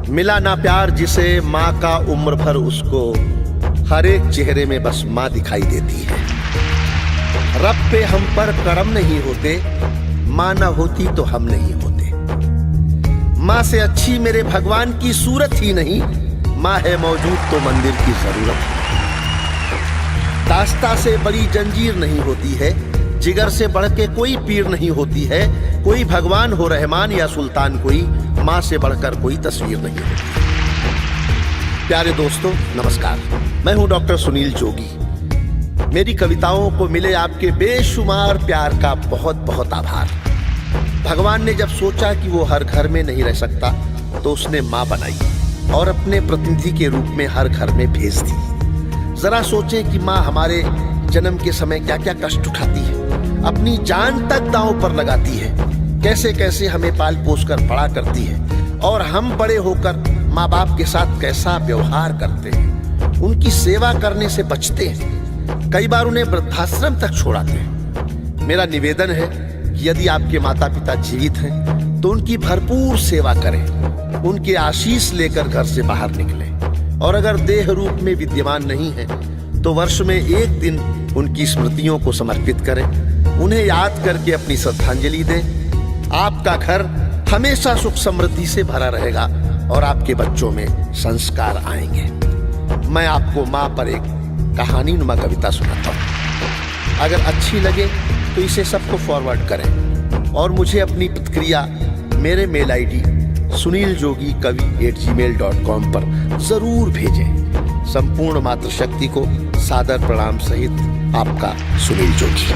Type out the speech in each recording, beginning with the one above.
मिला ना प्यार जिसे माँ का उम्र भर उसको हर एक चेहरे में बस माँ दिखाई देती है। रब पे हम पर करम नहीं होते, माँ ना होती तो हम नहीं होते। माँ से अच्छी मेरे भगवान की सूरत ही नहीं, माँ है मौजूद तो मंदिर की जरूरत है। दास्ता से बड़ी जंजीर नहीं होती है, जिगर से बढ़ के कोई पीर नहीं होती है। कोई भगवान हो रहमान या सुल्तान, कोई माँ से बढ़कर कोई तस्वीर नहीं होती। प्यारे दोस्तों नमस्कार, मैं हूं डॉक्टर सुनील जोगी। मेरी कविताओं को मिले आपके बेशुमार प्यार का बहुत बहुत आभार। भगवान ने जब सोचा कि वो हर घर में नहीं रह सकता तो उसने माँ बनाई और अपने प्रतिनिधि के रूप में हर घर में भेज दी। जरा सोचें कि माँ हमारे जन्म के समय क्या क्या कष्ट उठाती है, अपनी जान तक दांव पर लगाती है, कैसे कैसे हमें पाल पोस कर बड़ा करती है और हम बड़े होकर माँ बाप के साथ कैसा व्यवहार करते हैं, उनकी सेवा करने से बचते हैं, कई बार उन्हें वृद्धाश्रम तक छोड़ाते हैं। मेरा निवेदन है कि यदि आपके माता पिता जीवित हैं तो उनकी भरपूर सेवा करें, उनके आशीष लेकर घर से बाहर निकलें और अगर देह रूप में विद्यमान नहीं है तो वर्ष में एक दिन उनकी स्मृतियों को समर्पित करें, उन्हें याद करके अपनी श्रद्धांजलि दें। आपका घर हमेशा सुख समृद्धि से भरा रहेगा और आपके बच्चों में संस्कार आएंगे। मैं आपको माँ पर एक कहानी नुमा कविता सुनाता हूँ। अगर अच्छी लगे तो इसे सबको फॉरवर्ड करें और मुझे अपनी प्रतिक्रिया मेरे मेल आईडी suniljogi@gmail.com पर जरूर भेजें। संपूर्ण मातृशक्ति को सादर प्रणाम सहित आपका सुनील जोगी।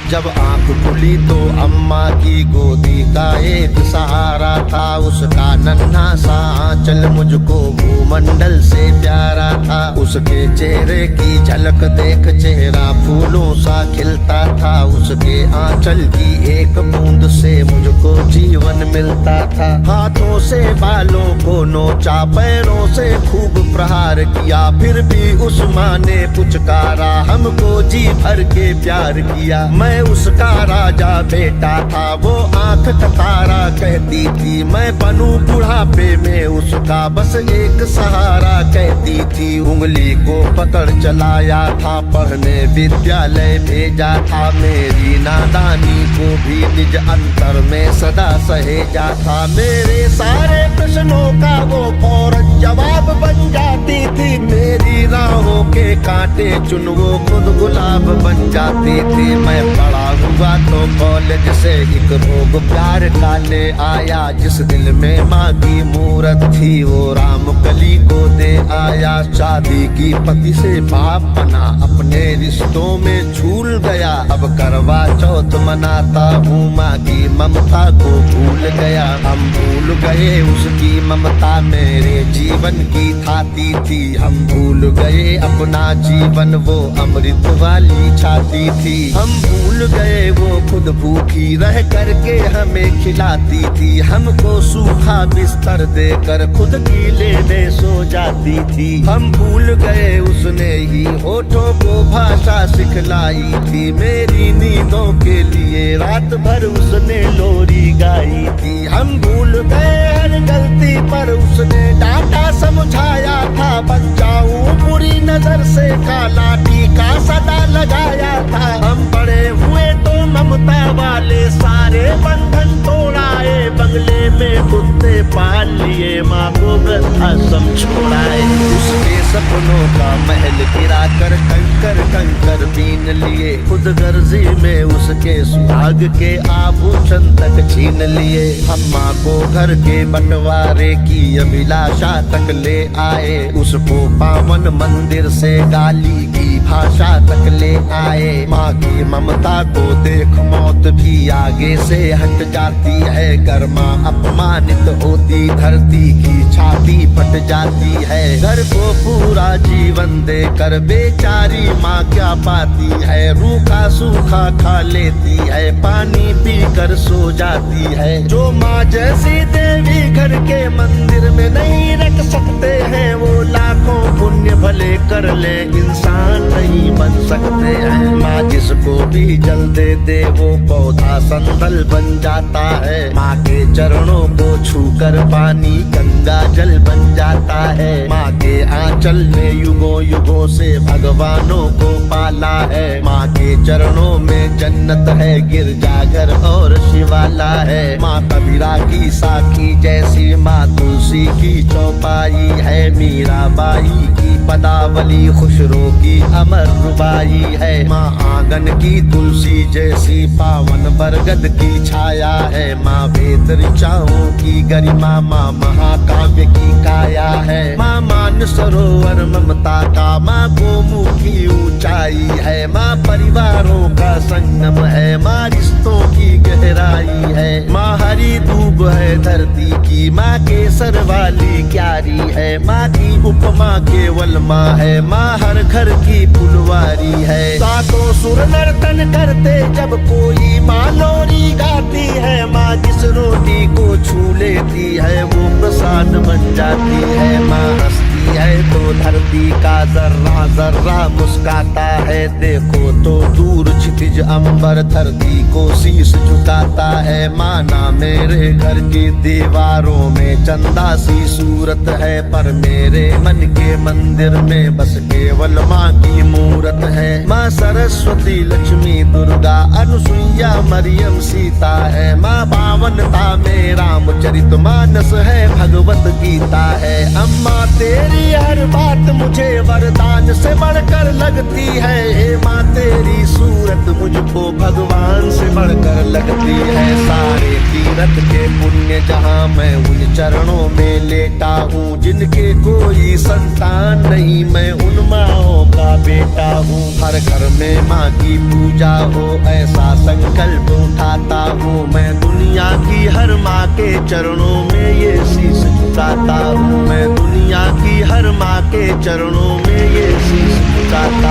जब आंख खुली तो अम्मा की गोदी का एक सहारा था, उसका नन्हा सा आंचल मुझको भूमंडल से प्यारा था। उसके चेहरे की झलक देख चेहरा फूलों सा खिलता था, उसके आंचल की एक बूंद से मुझको जीवन मिलता था। हाथों से बालों को नोचा, पैरों से खूब प्रहार किया, फिर भी उस माँ ने पुचकारा, हमको जी भर के प्यार किया। मैं उसका राजा बेटा था, वो आंख का तारा कहती थी, मैं बनूं बुढ़ापे में उसका बस एक सहारा कहती थी। उंगली को पकड़ चलाया था, पढ़ने विद्यालय भेजा था, मेरी नादानी को भी निज अंतर में सदा सहेजा था। मेरे सारे प्रश्नों का वो फौरन जवाब बन जाती थी, मेरी राहों के कांटे चुन वो खुद गुलाब बन जाती थी। मैं बड़ा हुआ तो कॉलेज से एक रोग प्यार का ले आया, जिस दिल में माँ की मूरत थी वो राम कली को दे आया। शादी की पति से बाप बना, अपने रिश्तों में झूल गया, अब करवा चौथ मनाता हूँ, माँ की ममता को भूल गया। हम भूल गए उसकी ममता मेरे जीवन की थाती थी, हम भूल गए अपना जीवन वो अमृत वाली छाती थी। हम भूल गए वो खुद भूखी रह करके हमें खिलाती थी, हमको सूखा बिस्तर देकर खुद गीले में सो जाती थी। हम भूल गए उसने ही होठों को भाषा सिखलाई थी, मेरी नींदों के लिए रात भर उसने लोरी गाई थी। हम भूल गए हर गलती पर उसने डांटा समझाया था, बन जाऊं बुरी नजर से काला टीका सदा लगाया था। हम बड़े हुए तो ममता वाले सारे बंधन तोड़ाए, बंगले में कुत्ते पाल लिए, माँ को वृद्धाश्रम छोड़ाए। उसके सपनों का महल गिरा कर कंकर कंकर बीन लिए, खुद गर्जी में उसके सुहाग के आभूषण तक छीन लिए। हम माँ को घर के बंटवारे की अभिलाषा तक ले आए, उसको पावन मंदिर से गाली की भाषा तक ले आए। माँ की ममता को देख मौत भी आगे से हट जाती है, घर माँ अपमानित होती धरती की छाती फट जाती है। घर को पूरा जीवन देकर बेचारी माँ क्या पाती है, रूखा सूखा खा लेती है, पानी पी कर सो जाती है। जो माँ जैसी देवी घर के मंदिर में नहीं रख सकते हैं, वो लाखों पुण्य भले कर ले इंसान नहीं बन सकते हैं। माँ जिसको भी जल दे दे वो पौधा संदल बन जाता है। माँ के चरणों को छूकर पानी गंगा जल बन जाता है। माँ के आंचल ने युगों युगों से भगवानों को पाला है। माँ के चरणों में जन्नत है, गिरजाघर और शिवाला है। माँ कबीरा की साखी जैसी माँ तुलसी की चौपाई है। मीराबाई की पदावली खुशरो की अमर रुबाई है। माँ आंगन की तुलसी जैसी पावन बरगद की छाया है। माँ वेद ऋचाओं की गरिमा, माँ महाकाव्य की काया है। माँ मान सरोवर ममता का, माँ गोमुखी ऊंचाई है। माँ परिवारों का संगम है, माँ रिश्तों की गहराई है। माँ हरी दूब है धरती की, माँ केसर वाली क्यारी है। माँ की उपमा केवल माँ है, माँ हर घर की फुलवारी है। सातों सुर नर्तन करते जब कोई माँ लोरी गाती है। माँ जिस रोटी को छू लेती है वो प्रसाद बन जाती है। माँ हंसती है तो धरती का जर्रा जर्रा मुस्काता है। देखो तो दूर क्षितिज अंबर धरती को शीश झुकाता है। माना मेरे घर की दीवारों में चंदा सी सूरत है, पर मेरे मन के मंदिर में बस केवल माँ की मूरत है। माँ सरस्वती लक्ष्मी दुर्गा अनुसुईया मरियम सीता है। माँ पावनता में रामचरित मानस है, भगवत गीता है। अम्मा तेरी हर बात मुझे वरदान से बढ़कर लगती है। हे माँ तेरी सूरत मुझको भगवान से बढ़कर लगती है। सारे तीरथ के पुण्य जहाँ मैं उन चरणों में लेटा हूँ। जिनके कोई संतान नहीं मैं उन माँओं का बेटा हूँ। हर घर में माँ की पूजा हो ऐसा संकल्प उठाता हूँ। मैं दुनिया की हर माँ के चरणों में ये शीश झुकाता हूँ। मैं दुनिया की हर माँ के चरणों में ये शीश झुकाता